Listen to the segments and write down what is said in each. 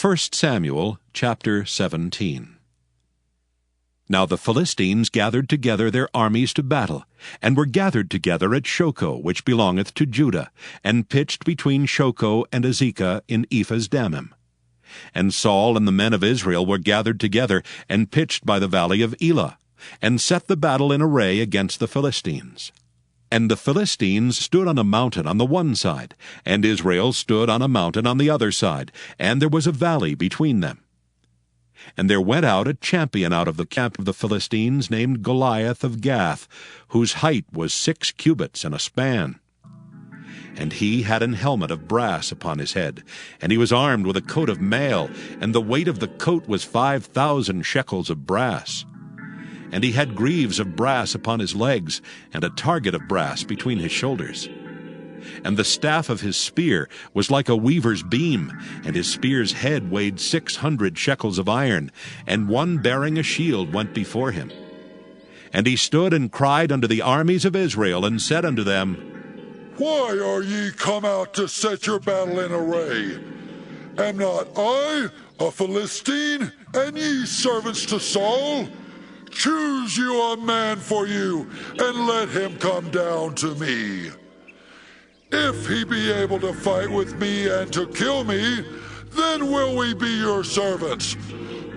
1 Samuel chapter 17. Now the Philistines gathered together their armies to battle, and were gathered together at Shochoh, which belongeth to Judah, and pitched between Shochoh and Azekah in Ephas-dammim. And Saul and the men of Israel were gathered together, and pitched by the valley of Elah, and set the battle in array against the Philistines. And the Philistines stood on a mountain on the one side, and Israel stood on a mountain on the other side, and there was a valley between them. And there went out a champion out of the camp of the Philistines, named Goliath of Gath, whose height was 6 cubits and a span. And he had an helmet of brass upon his head, and he was armed with a coat of mail, and the weight of the coat was 5,000 shekels of brass. And he had greaves of brass upon his legs, and a target of brass between his shoulders. And the staff of his spear was like a weaver's beam, and his spear's head weighed 600 shekels of iron, and one bearing a shield went before him. And he stood and cried unto the armies of Israel, and said unto them, Why are ye come out to set your battle in array? Am not I a Philistine, and ye servants to Saul? Choose you a man for you, and let him come down to me. If he be able to fight with me and to kill me, then will we be your servants.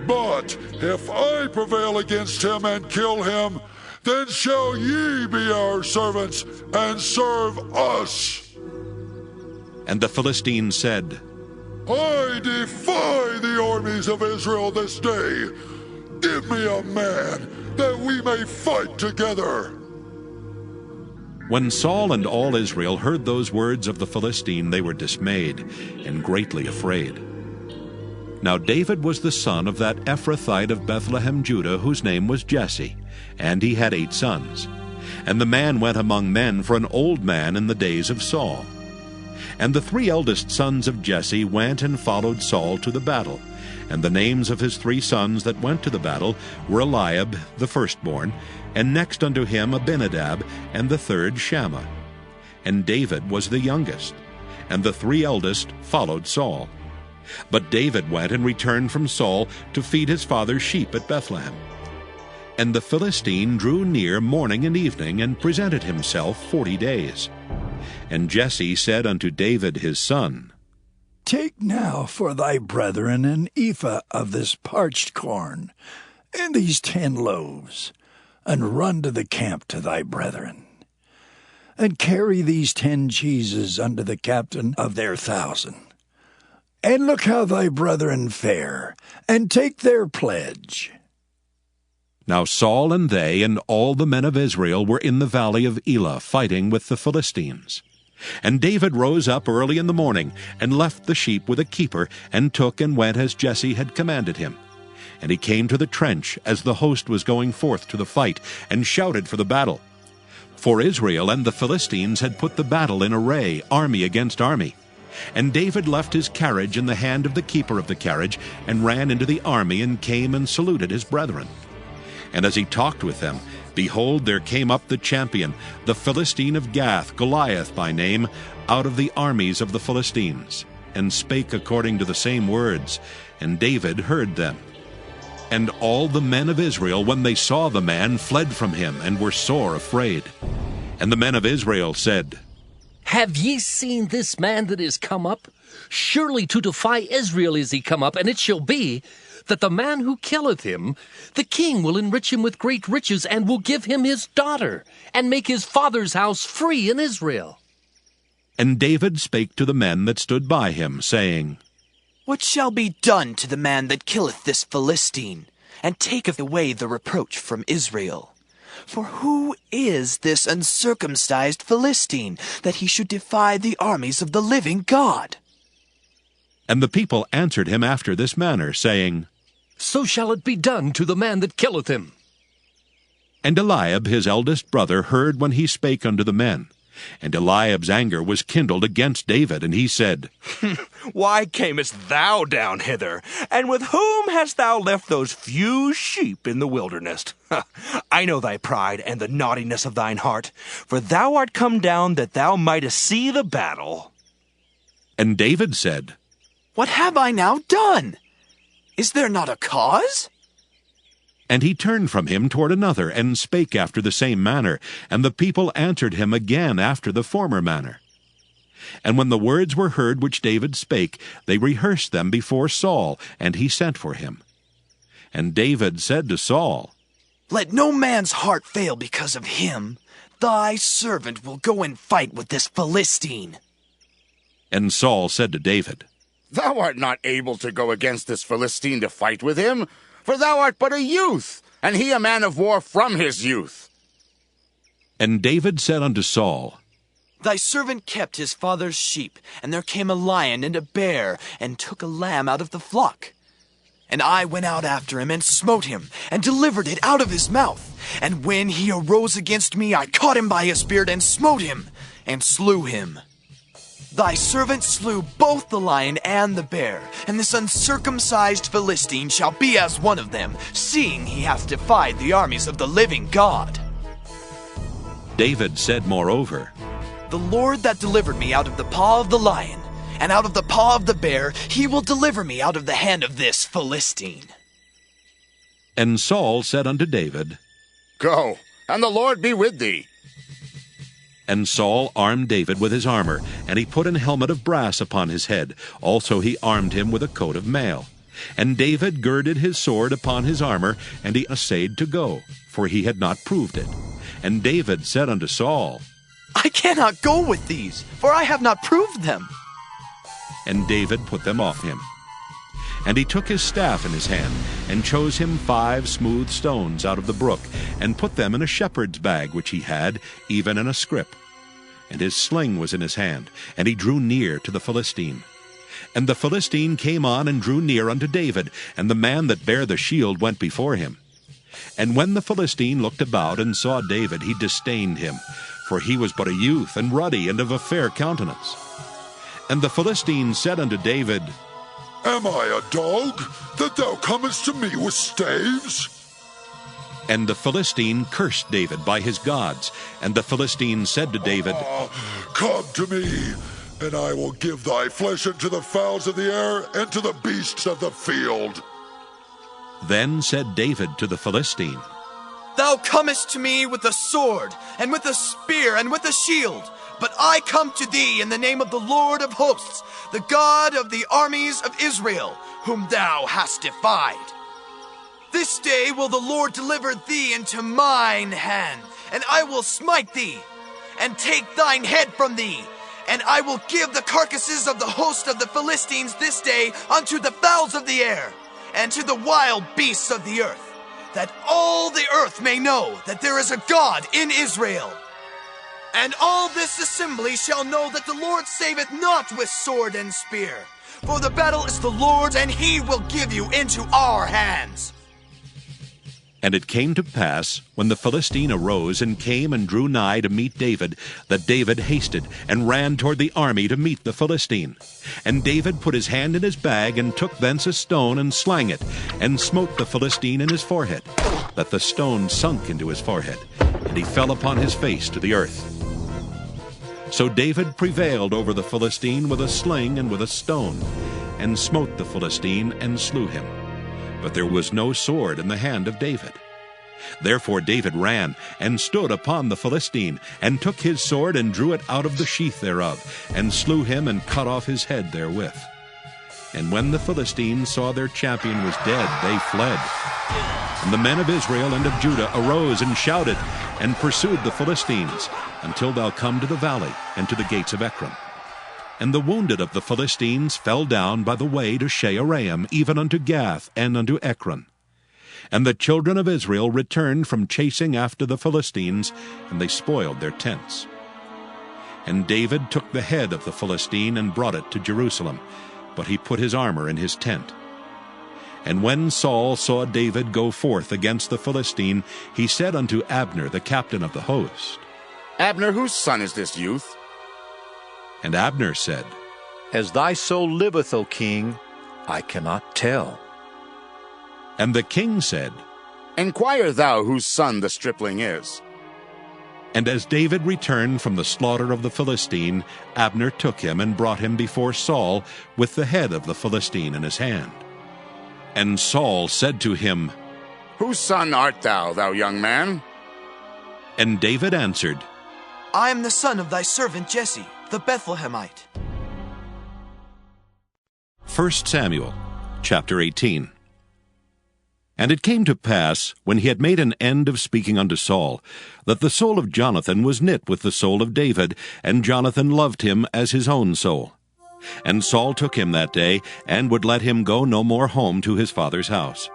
But if I prevail against him and kill him, then shall ye be our servants and serve us. And the Philistines said, I defy the armies of Israel this day. Give me a man, that we may fight together. When Saul and all Israel heard those words of the Philistine, they were dismayed, and greatly afraid. Now David was the son of that Ephrathite of Bethlehem, Judah, whose name was Jesse, and he had 8 sons. And the man went among men for an old man in the days of Saul. And the 3 eldest sons of Jesse went and followed Saul to the battle. And the names of his 3 sons that went to the battle were Eliab the firstborn, and next unto him Abinadab, and the third Shammah. And David was the youngest, and the 3 eldest followed Saul. But David went and returned from Saul to feed his father's sheep at Bethlehem. And the Philistine drew near morning and evening, and presented himself 40 days. And Jesse said unto David his son, Take now for thy brethren an ephah of this parched corn, and these 10 loaves, and run to the camp to thy brethren. And carry these 10 cheeses unto the captain of their 1,000. And look how thy brethren fare, and take their pledge. Now Saul and they and all the men of Israel were in the valley of Elah, fighting with the Philistines. And David rose up early in the morning, and left the sheep with a keeper, and took and went as Jesse had commanded him. And he came to the trench as the host was going forth to the fight, and shouted for the battle. For Israel and the Philistines had put the battle in array, army against army. And David left his carriage in the hand of the keeper of the carriage, and ran into the army, and came and saluted his brethren. And as he talked with them, behold, there came up the champion, the Philistine of Gath, Goliath by name, out of the armies of the Philistines, and spake according to the same words, and David heard them. And all the men of Israel, when they saw the man, fled from him, and were sore afraid. And the men of Israel said, Have ye seen this man that is come up? Surely to defy Israel is he come up, and it shall be, that the man who killeth him, the king will enrich him with great riches, and will give him his daughter, and make his father's house free in Israel. And David spake to the men that stood by him, saying, What shall be done to the man that killeth this Philistine, and taketh away the reproach from Israel? For who is this uncircumcised Philistine, that he should defy the armies of the living God? And the people answered him after this manner, saying, So shall it be done to the man that killeth him. And Eliab his eldest brother heard when he spake unto the men. And Eliab's anger was kindled against David, and he said, Why camest thou down hither? And with whom hast thou left those few sheep in the wilderness? I know thy pride and the naughtiness of thine heart, for thou art come down that thou mightest see the battle. And David said, What have I now done? Is there not a cause? And he turned from him toward another, and spake after the same manner. And the people answered him again after the former manner. And when the words were heard which David spake, they rehearsed them before Saul, and he sent for him. And David said to Saul, Let no man's heart fail because of him. Thy servant will go and fight with this Philistine. And Saul said to David, Thou art not able to go against this Philistine to fight with him, for thou art but a youth, and he a man of war from his youth. And David said unto Saul, Thy servant kept his father's sheep, and there came a lion and a bear, and took a lamb out of the flock. And I went out after him, and smote him, and delivered it out of his mouth. And when he arose against me, I caught him by his beard, and smote him, and slew him. Thy servant slew both the lion and the bear, and this uncircumcised Philistine shall be as one of them, seeing he hath defied the armies of the living God. David said moreover, The Lord that delivered me out of the paw of the lion, and out of the paw of the bear, he will deliver me out of the hand of this Philistine. And Saul said unto David, Go, and the Lord be with thee. And Saul armed David with his armor, and he put an helmet of brass upon his head. Also he armed him with a coat of mail. And David girded his sword upon his armor, and he essayed to go, for he had not proved it. And David said unto Saul, I cannot go with these, for I have not proved them. And David put them off him. And he took his staff in his hand, and chose him 5 smooth stones out of the brook, and put them in a shepherd's bag which he had, even in a scrip. And his sling was in his hand, and he drew near to the Philistine. And the Philistine came on and drew near unto David, and the man that bare the shield went before him. And when the Philistine looked about and saw David, he disdained him, for he was but a youth, and ruddy, and of a fair countenance. And the Philistine said unto David, Am I a dog, that thou comest to me with staves? And the Philistine cursed David by his gods. And the Philistine said to David, Come to me, and I will give thy flesh unto the fowls of the air, and to the beasts of the field. Then said David to the Philistine, Thou comest to me with a sword, and with a spear, and with a shield. But I come to thee in the name of the Lord of hosts, the God of the armies of Israel, whom thou hast defied. This day will the Lord deliver thee into mine hand, and I will smite thee, and take thine head from thee. And I will give the carcasses of the host of the Philistines this day unto the fowls of the air, and to the wild beasts of the earth, that all the earth may know that there is a God in Israel. And all this assembly shall know that the Lord saveth not with sword and spear, for the battle is the Lord's, and he will give you into our hands. And it came to pass, when the Philistine arose and came and drew nigh to meet David, that David hasted and ran toward the army to meet the Philistine. And David put his hand in his bag, and took thence a stone, and slang it, and smote the Philistine in his forehead, that the stone sunk into his forehead, and he fell upon his face to the earth. So David prevailed over the Philistine with a sling and with a stone, and smote the Philistine, and slew him. But there was no sword in the hand of David. Therefore David ran, and stood upon the Philistine, and took his sword, and drew it out of the sheath thereof, and slew him, and cut off his head therewith. And when the Philistines saw their champion was dead, they fled. And the men of Israel and of Judah arose and shouted, and pursued the Philistines, until thou come to the valley, and to the gates of Ekron. And the wounded of the Philistines fell down by the way to Shaaraim, even unto Gath, and unto Ekron. And the children of Israel returned from chasing after the Philistines, and they spoiled their tents. And David took the head of the Philistine, and brought it to Jerusalem, but he put his armor in his tent. And when Saul saw David go forth against the Philistine, he said unto Abner, the captain of the host, Abner, whose son is this youth? And Abner said, As thy soul liveth, O king, I cannot tell. And the king said, Enquire thou whose son the stripling is. And as David returned from the slaughter of the Philistine, Abner took him and brought him before Saul with the head of the Philistine in his hand. And Saul said to him, Whose son art thou, thou young man? And David answered, I am the son of thy servant Jesse, the Bethlehemite. 1 Samuel chapter 18. And it came to pass, when he had made an end of speaking unto Saul, that the soul of Jonathan was knit with the soul of David, and Jonathan loved him as his own soul. And Saul took him that day, and would let him go no more home to his father's house.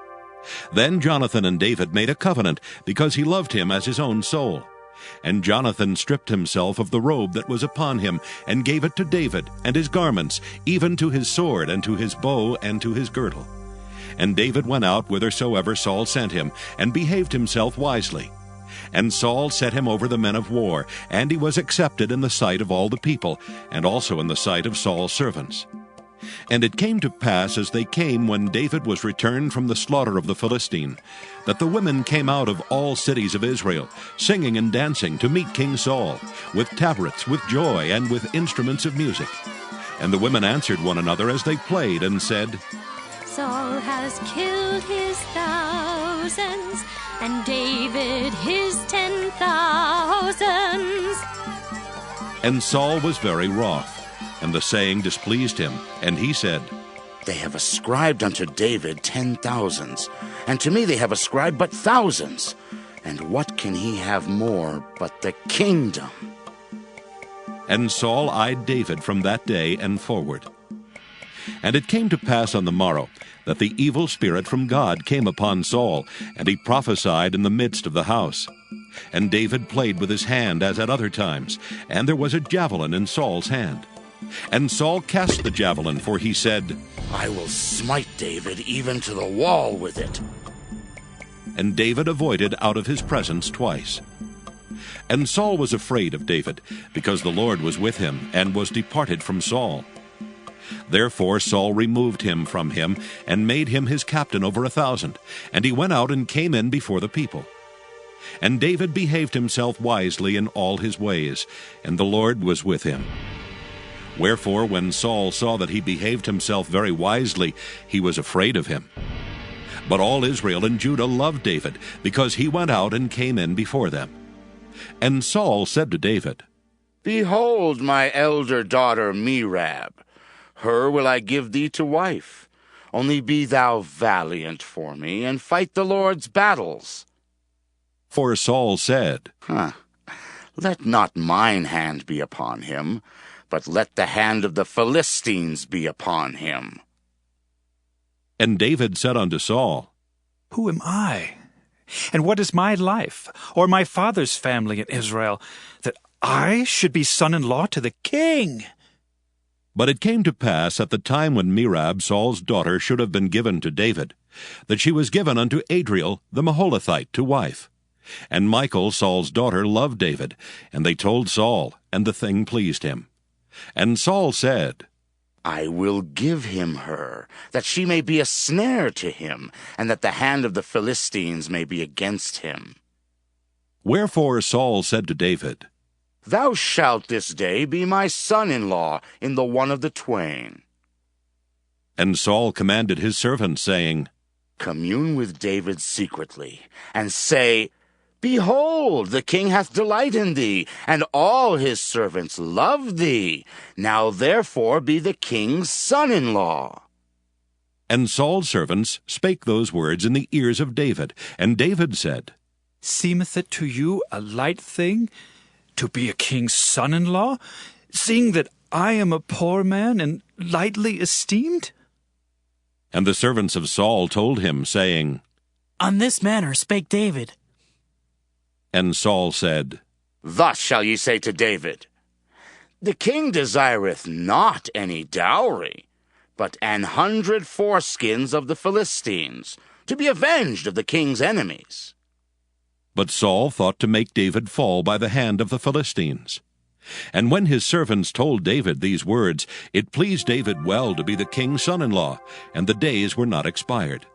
Then Jonathan and David made a covenant, because he loved him as his own soul. And Jonathan stripped himself of the robe that was upon him, and gave it to David, and his garments, even to his sword, and to his bow, and to his girdle. And David went out whithersoever Saul sent him, and behaved himself wisely. And Saul set him over the men of war, and he was accepted in the sight of all the people, and also in the sight of Saul's servants. And it came to pass, as they came when David was returned from the slaughter of the Philistine, that the women came out of all cities of Israel, singing and dancing to meet King Saul, with tabrets, with joy, and with instruments of music. And the women answered one another as they played, and said, Saul has killed his thousands, and David his 10,000s. And Saul was very wroth, and the saying displeased him, and he said, They have ascribed unto David 10,000s, and to me they have ascribed but thousands. And what can he have more but the kingdom? And Saul eyed David from that day and forward. And it came to pass on the morrow that the evil spirit from God came upon Saul, and he prophesied in the midst of the house. And David played with his hand as at other times, and there was a javelin in Saul's hand. And Saul cast the javelin, for he said, I will smite David even to the wall with it. And David avoided out of his presence twice. And Saul was afraid of David, because the Lord was with him, and was departed from Saul. Therefore Saul removed him from him, and made him his captain over 1,000, and he went out and came in before the people. And David behaved himself wisely in all his ways, and the Lord was with him. Wherefore, when Saul saw that he behaved himself very wisely, he was afraid of him. But all Israel and Judah loved David, because he went out and came in before them. And Saul said to David, Behold my elder daughter Merab. Her will I give thee to wife. Only be thou valiant for me, and fight the Lord's battles. For Saul said, Let not mine hand be upon him, but let the hand of the Philistines be upon him. And David said unto Saul, Who am I? And what is my life, or my father's family in Israel, that I should be son-in-law to the king? But it came to pass at the time when Merab, Saul's daughter, should have been given to David, that she was given unto Adriel the Maholathite to wife. And Michal, Saul's daughter, loved David, and they told Saul, and the thing pleased him. And Saul said, I will give him her, that she may be a snare to him, and that the hand of the Philistines may be against him. Wherefore Saul said to David, Thou shalt this day be my son-in-law in the one of the twain. And Saul commanded his servants, saying, Commune with David secretly, and say, Behold, the king hath delight in thee, and all his servants love thee. Now therefore be the king's son-in-law. And Saul's servants spake those words in the ears of David. And David said, Seemeth it to you a light thing to be a king's son-in-law, seeing that I am a poor man and lightly esteemed? And the servants of Saul told him, saying, On this manner spake David. And Saul said, Thus shall ye say to David, The king desireth not any dowry, but 100 foreskins of the Philistines, to be avenged of the king's enemies. But Saul thought to make David fall by the hand of the Philistines. And when his servants told David these words, it pleased David well to be the king's son-in-law, and the days were not expired.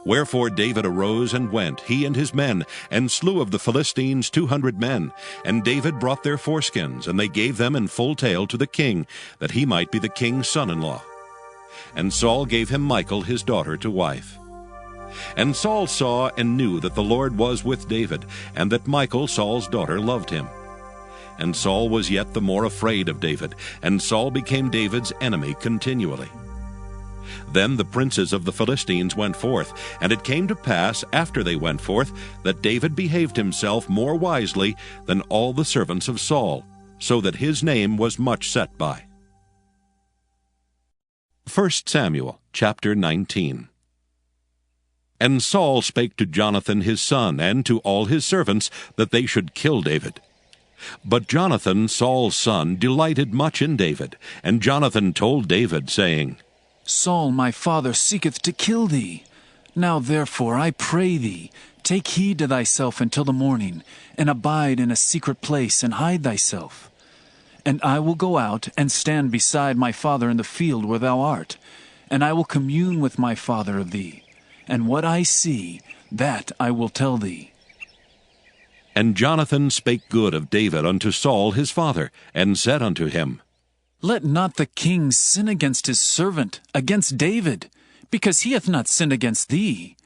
Wherefore David arose and went, he and his men, and slew of the Philistines 200 men. And David brought their foreskins, and they gave them in full tale to the king, that he might be the king's son-in-law. And Saul gave him Michal his daughter to wife. And Saul saw and knew that the Lord was with David, and that Michal Saul's daughter loved him. And Saul was yet the more afraid of David, and Saul became David's enemy continually. Then the princes of the Philistines went forth, and it came to pass, after they went forth, that David behaved himself more wisely than all the servants of Saul, so that his name was much set by. 1 Samuel chapter 19. And Saul spake to Jonathan his son, and to all his servants, that they should kill David. But Jonathan, Saul's son, delighted much in David. And Jonathan told David, saying, Saul my father seeketh to kill thee. Now therefore I pray thee, take heed to thyself until the morning, and abide in a secret place, and hide thyself. And I will go out and stand beside my father in the field where thou art, and I will commune with my father of thee, and what I see, that I will tell thee. And Jonathan spake good of David unto Saul his father, and said unto him, Let not the king sin against his servant, against David, because he hath not sinned against thee,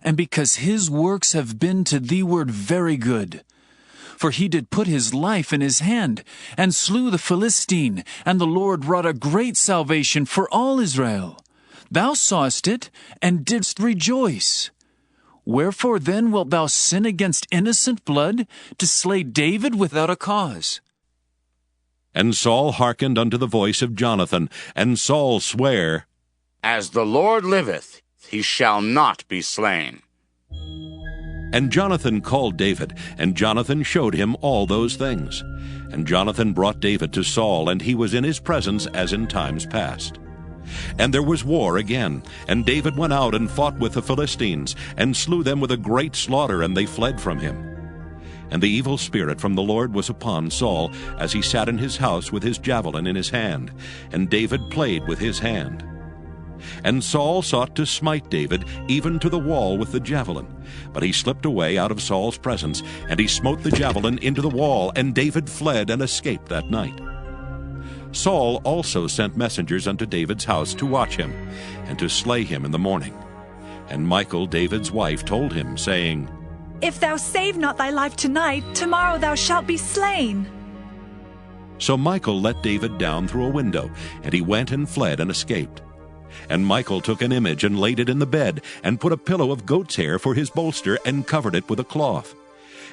and because his works have been to thee-ward very good. For he did put his life in his hand, and slew the Philistine, and the Lord wrought a great salvation for all Israel. Thou sawest it, and didst rejoice. Wherefore then wilt thou sin against innocent blood, to slay David without a cause? And Saul hearkened unto the voice of Jonathan, and Saul sware, As the Lord liveth, he shall not be slain. And Jonathan called David, and Jonathan showed him all those things. And Jonathan brought David to Saul, and he was in his presence as in times past. And there was war again, and David went out and fought with the Philistines, and slew them with a great slaughter, and they fled from him. And the evil spirit from the Lord was upon Saul, as he sat in his house with his javelin in his hand, and David played with his hand. And Saul sought to smite David even to the wall with the javelin. But he slipped away out of Saul's presence, and he smote the javelin into the wall, and David fled and escaped that night. Saul also sent messengers unto David's house to watch him, and to slay him in the morning. And Michal, David's wife, told him, saying, If thou save not thy life tonight, tomorrow thou shalt be slain. So Michal let David down through a window, and he went and fled and escaped. And Michal took an image and laid it in the bed, and put a pillow of goat's hair for his bolster, and covered it with a cloth.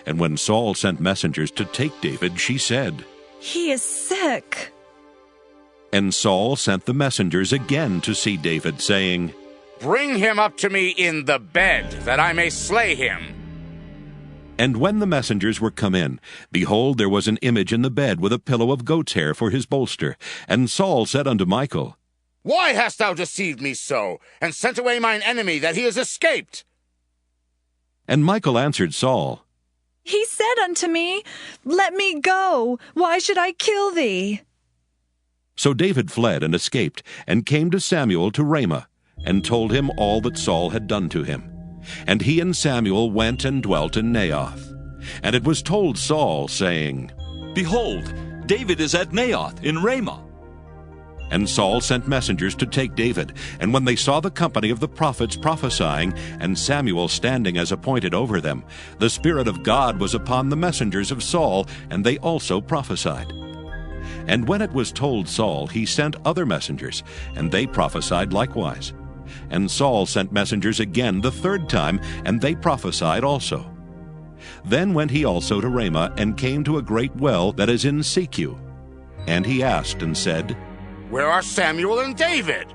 And when Saul sent messengers to take David, she said, He is sick. And Saul sent the messengers again to see David, saying, Bring him up to me in the bed, that I may slay him. And when the messengers were come in, behold, there was an image in the bed with a pillow of goat's hair for his bolster. And Saul said unto Michal, Why hast thou deceived me so, and sent away mine enemy, that he is escaped? And Michal answered Saul, He said unto me, Let me go. Why should I kill thee? So David fled and escaped, and came to Samuel to Ramah, and told him all that Saul had done to him. And he and Samuel went and dwelt in Naioth. And it was told Saul, saying, Behold, David is at Naioth in Ramah. And Saul sent messengers to take David. And when they saw the company of the prophets prophesying, and Samuel standing as appointed over them, the Spirit of God was upon the messengers of Saul, and they also prophesied. And when it was told Saul, he sent other messengers, and they prophesied likewise. And Saul sent messengers again the third time, and they prophesied also. Then went he also to Ramah, and came to a great well that is in Secu. And he asked and said, Where are Samuel and David?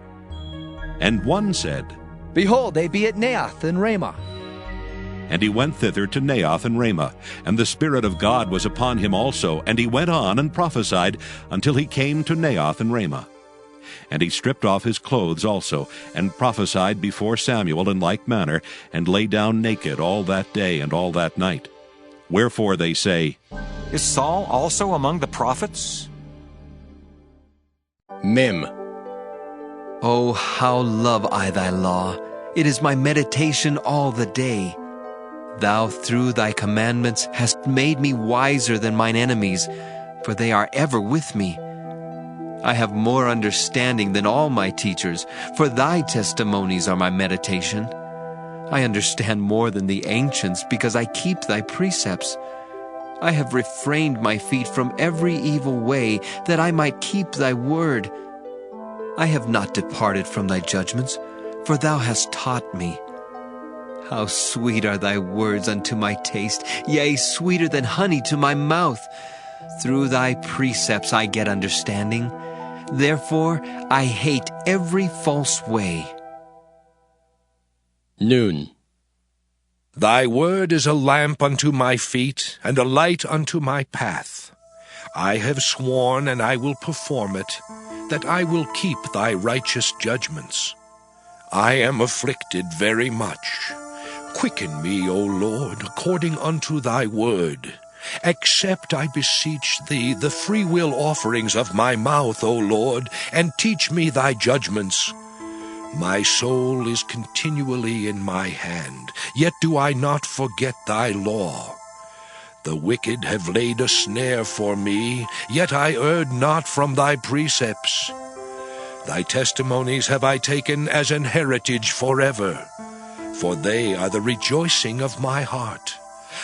And one said, Behold, they be at Naioth in Ramah. And he went thither to Naioth and Ramah, and the Spirit of God was upon him also, and he went on and prophesied until he came to Naioth and Ramah. And he stripped off his clothes also, and prophesied before Samuel in like manner, and lay down naked all that day and all that night. Wherefore they say, Is Saul also among the prophets? Mem. Oh, how love I thy law! It is my meditation all the day. Thou through thy commandments hast made me wiser than mine enemies, for they are ever with me. I have more understanding than all my teachers, for thy testimonies are my meditation. I understand more than the ancients, because I keep thy precepts. I have refrained my feet from every evil way, that I might keep thy word. I have not departed from thy judgments, for thou hast taught me. How sweet are thy words unto my taste, yea, sweeter than honey to my mouth. Through thy precepts I get understanding. Therefore I hate every false way. Noon. Thy word is a lamp unto my feet, and a light unto my path. I have sworn, and I will perform it, that I will keep thy righteous judgments. I am afflicted very much. Quicken me, O Lord, according unto thy word. Accept, I beseech thee, the freewill offerings of my mouth, O Lord, and teach me thy judgments. My soul is continually in my hand, yet do I not forget thy law. The wicked have laid a snare for me, yet I erred not from thy precepts. Thy testimonies have I taken as an heritage forever, for they are the rejoicing of my heart.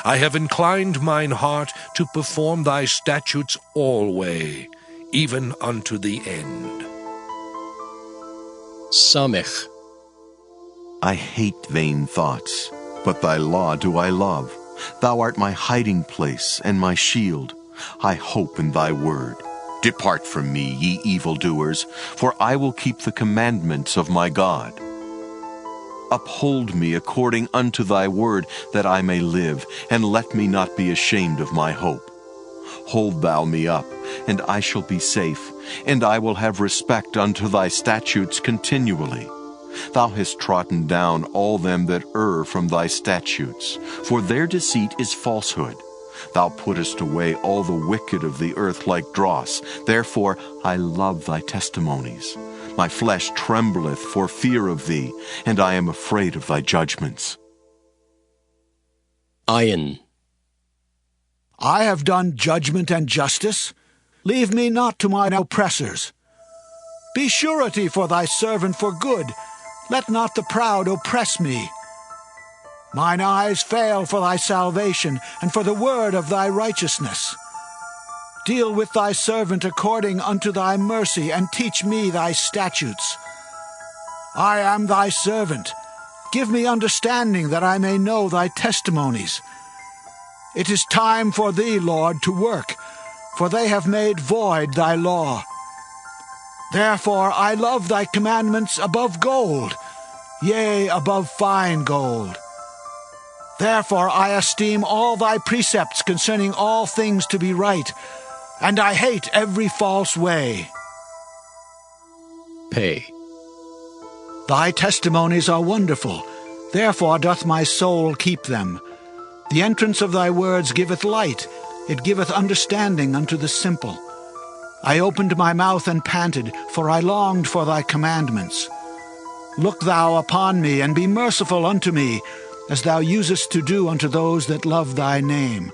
I have inclined mine heart to perform thy statutes alway, even unto the end. Samech. I hate vain thoughts, but thy law do I love. Thou art my hiding place and my shield. I hope in thy word. Depart from me, ye evildoers, for I will keep the commandments of my God. Uphold me according unto thy word, that I may live, and let me not be ashamed of my hope. Hold thou me up, and I shall be safe, and I will have respect unto thy statutes continually. Thou hast trodden down all them that err from thy statutes, for their deceit is falsehood. Thou puttest away all the wicked of the earth like dross. Therefore I love thy testimonies. My flesh trembleth for fear of thee, and I am afraid of thy judgments. Ayin. I have done judgment and justice. Leave me not to mine oppressors. Be surety for thy servant for good. Let not the proud oppress me. Mine eyes fail for thy salvation, and for the word of thy righteousness. Deal with thy servant according unto thy mercy, and teach me thy statutes. I am thy servant. Give me understanding, that I may know thy testimonies. It is time for thee, Lord, to work, for they have made void thy law. Therefore I love thy commandments above gold, yea, above fine gold. Therefore I esteem all thy precepts concerning all things to be right, and I hate every false way. Pay. Thy testimonies are wonderful, therefore doth my soul keep them. The entrance of thy words giveth light, it giveth understanding unto the simple. I opened my mouth and panted, for I longed for thy commandments. Look thou upon me, and be merciful unto me, as thou usest to do unto those that love thy name.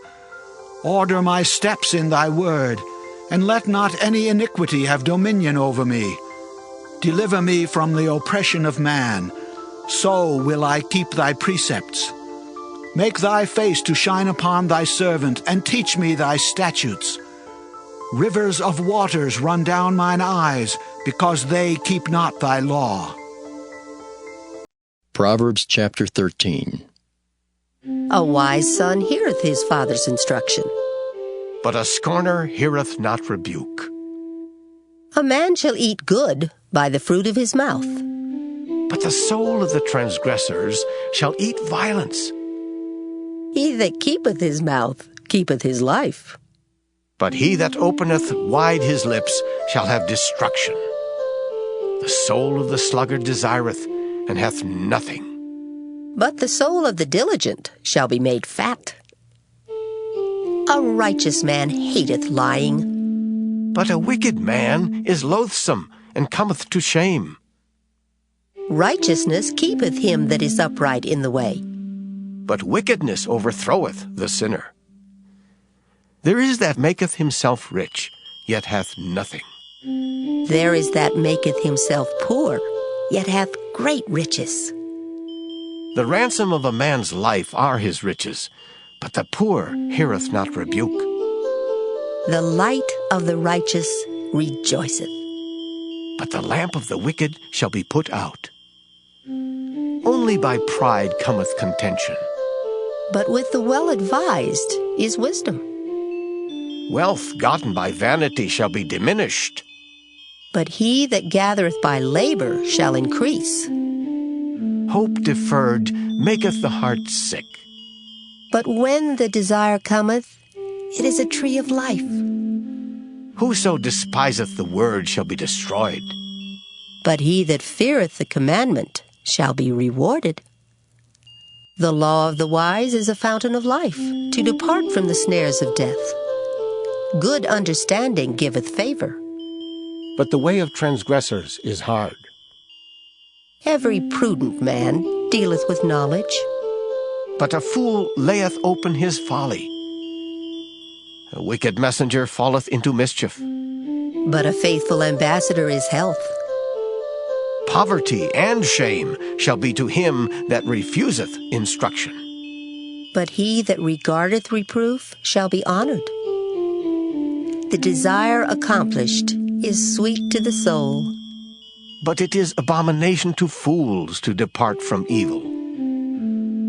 Order my steps in thy word, and let not any iniquity have dominion over me. Deliver me from the oppression of man, so will I keep thy precepts. Make thy face to shine upon thy servant, and teach me thy statutes. Rivers of waters run down mine eyes, because they keep not thy law. Proverbs chapter 13. A wise son heareth his father's instruction, but a scorner heareth not rebuke. A man shall eat good by the fruit of his mouth, but the soul of the transgressors shall eat violence. He that keepeth his mouth keepeth his life, but he that openeth wide his lips shall have destruction. The soul of the sluggard desireth, and hath nothing. But the soul of the diligent shall be made fat. A righteous man hateth lying, but a wicked man is loathsome, and cometh to shame. Righteousness keepeth him that is upright in the way. But wickedness overthroweth the sinner. There is that maketh himself rich, yet hath nothing. There is that maketh himself poor, yet hath great riches. The ransom of a man's life are his riches, but the poor heareth not rebuke. The light of the righteous rejoiceth, but the lamp of the wicked shall be put out. Only by pride cometh contention. But with the well-advised is wisdom. Wealth gotten by vanity shall be diminished. But he that gathereth by labor shall increase. Hope deferred maketh the heart sick. But when the desire cometh, it is a tree of life. Whoso despiseth the word shall be destroyed. But he that feareth the commandment shall be rewarded. The law of the wise is a fountain of life, to depart from the snares of death. Good understanding giveth favor. But the way of transgressors is hard. Every prudent man dealeth with knowledge. But a fool layeth open his folly. A wicked messenger falleth into mischief. But a faithful ambassador is health. Poverty and shame shall be to him that refuseth instruction. But he that regardeth reproof shall be honored. The desire accomplished is sweet to the soul. But it is abomination to fools to depart from evil.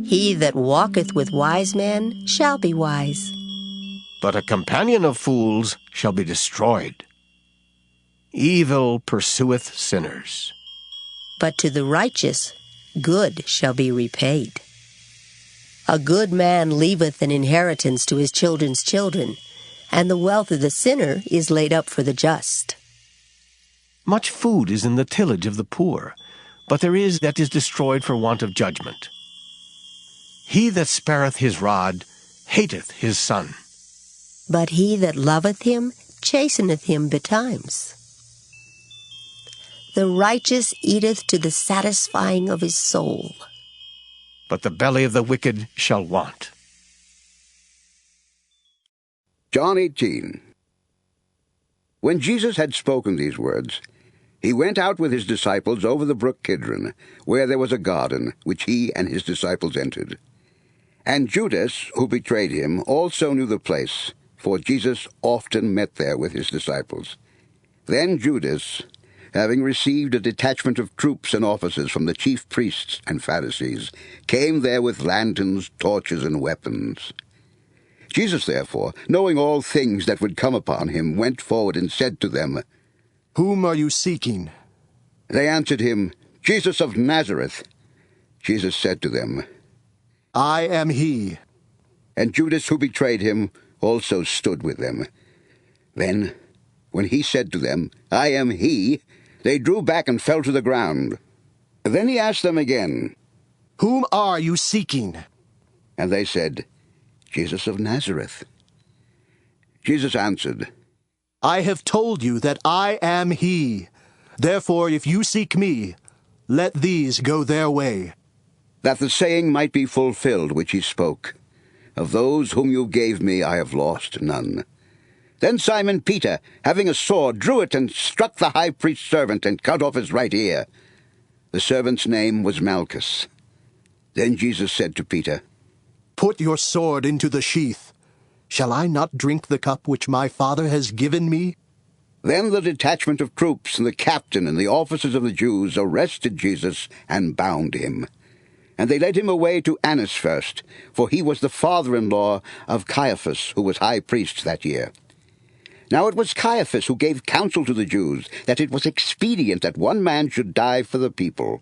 He that walketh with wise men shall be wise. But a companion of fools shall be destroyed. Evil pursueth sinners. But to the righteous good shall be repaid. A good man leaveth an inheritance to his children's children, and the wealth of the sinner is laid up for the just. Much food is in the tillage of the poor, but there is that is destroyed for want of judgment. He that spareth his rod hateth his son. But he that loveth him chasteneth him betimes. The righteous eateth to the satisfying of his soul. But the belly of the wicked shall want. John 18. When Jesus had spoken these words, he went out with his disciples over the brook Kidron, where there was a garden, which he and his disciples entered. And Judas, who betrayed him, also knew the place, for Jesus often met there with his disciples. Then Judas, having received a detachment of troops and officers from the chief priests and Pharisees, came there with lanterns, torches, and weapons. Jesus, therefore, knowing all things that would come upon him, went forward and said to them, "Whom are you seeking?" They answered him, "Jesus of Nazareth." Jesus said to them, "I am he." And Judas, who betrayed him, also stood with them. Then, when he said to them, "I am he," they drew back and fell to the ground. Then he asked them again, "Whom are you seeking?" And they said, "Jesus of Nazareth." Jesus answered, "I have told you that I am he. Therefore, if you seek me, let these go their way." That the saying might be fulfilled which he spoke, "Of those whom you gave me I have lost none." Then Simon Peter, having a sword, drew it and struck the high priest's servant and cut off his right ear. The servant's name was Malchus. Then Jesus said to Peter, "Put your sword into the sheath. Shall I not drink the cup which my Father has given me?" Then the detachment of troops and the captain and the officers of the Jews arrested Jesus and bound him. And they led him away to Annas first, for he was the father-in-law of Caiaphas, who was high priest that year. Now it was Caiaphas who gave counsel to the Jews that it was expedient that one man should die for the people.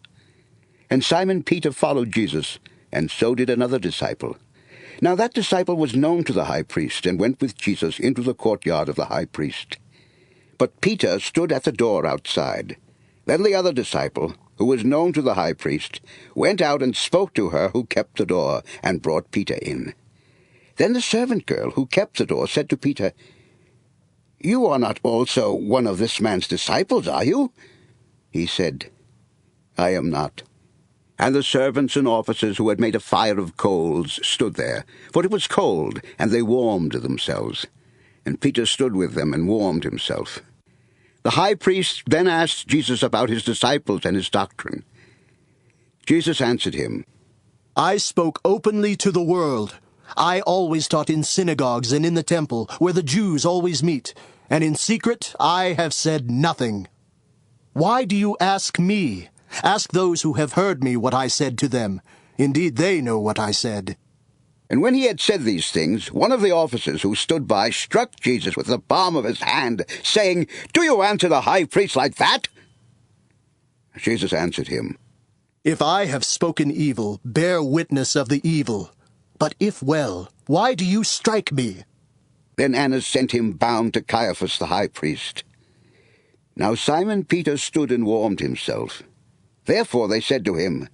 And Simon Peter followed Jesus, and so did another disciple. Now that disciple was known to the high priest, and went with Jesus into the courtyard of the high priest. But Peter stood at the door outside. Then the other disciple, who was known to the high priest, went out and spoke to her who kept the door, and brought Peter in. Then the servant girl who kept the door said to Peter, "You are not also one of this man's disciples, are you?" He said, I am not. And the servants and officers who had made a fire of coals stood there, for it was cold, and they warmed themselves. And Peter stood with them and warmed himself. The high priest then asked Jesus about his disciples and his doctrine. Jesus answered him, I spoke openly to the world. I always taught in synagogues and in the temple, where the Jews always meet, and in secret I have said nothing. Why do you ask me? Ask those who have heard me what I said to them. Indeed, they know what I said. And when he had said these things, one of the officers who stood by struck Jesus with the palm of his hand, saying, Do you answer the high priest like that? Jesus answered him, If I have spoken evil, bear witness of the evil. But if well, why do you strike me? Then Annas sent him bound to Caiaphas the high priest. Now Simon Peter stood and warmed himself. Therefore they said to him,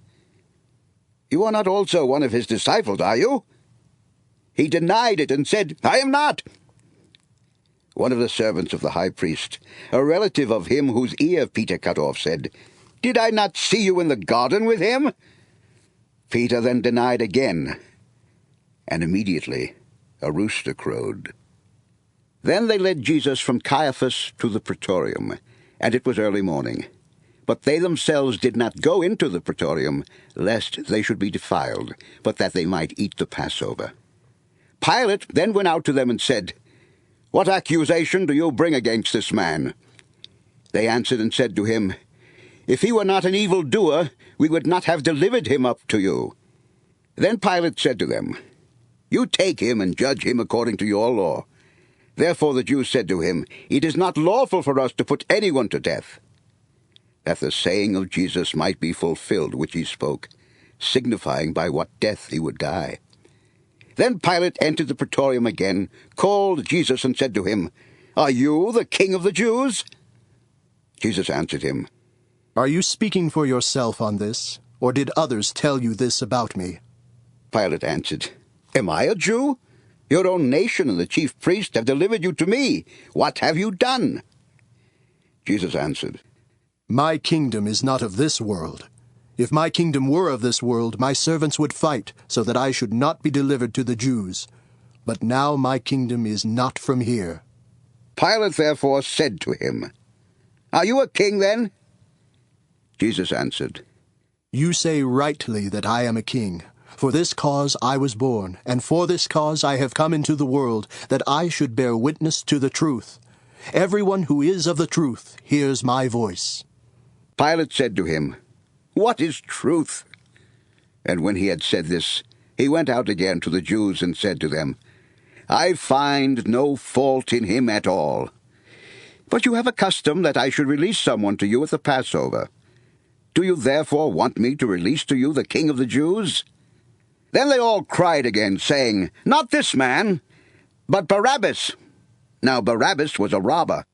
You are not also one of his disciples, are you? He denied it and said, I am not. One of the servants of the high priest, a relative of him whose ear Peter cut off, said, Did I not see you in the garden with him? Peter then denied again, and immediately a rooster crowed. Then they led Jesus from Caiaphas to the praetorium, and it was early morning. But they themselves did not go into the praetorium, lest they should be defiled, but that they might eat the Passover. Pilate then went out to them and said, What accusation do you bring against this man? They answered and said to him, If he were not an evildoer, we would not have delivered him up to you. Then Pilate said to them, You take him and judge him according to your law. Therefore the Jews said to him, It is not lawful for us to put anyone to death. That the saying of Jesus might be fulfilled which he spoke, signifying by what death he would die. Then Pilate entered the praetorium again, called Jesus, and said to him, Are you the king of the Jews? Jesus answered him, Are you speaking for yourself on this, or did others tell you this about me? Pilate answered, Am I a Jew? Your own nation and the chief priests have delivered you to me. What have you done? Jesus answered, My kingdom is not of this world. If my kingdom were of this world, my servants would fight, so that I should not be delivered to the Jews. But now my kingdom is not from here. Pilate therefore said to him, Are you a king then? Jesus answered, You say rightly that I am a king. For this cause I was born, and for this cause I have come into the world, that I should bear witness to the truth. Everyone who is of the truth hears my voice. Pilate said to him, What is truth? And when he had said this, he went out again to the Jews and said to them, I find no fault in him at all. But you have a custom that I should release someone to you at the Passover. Do you therefore want me to release to you the King of the Jews? Then they all cried again, saying, Not this man, but Barabbas. Now Barabbas was a robber.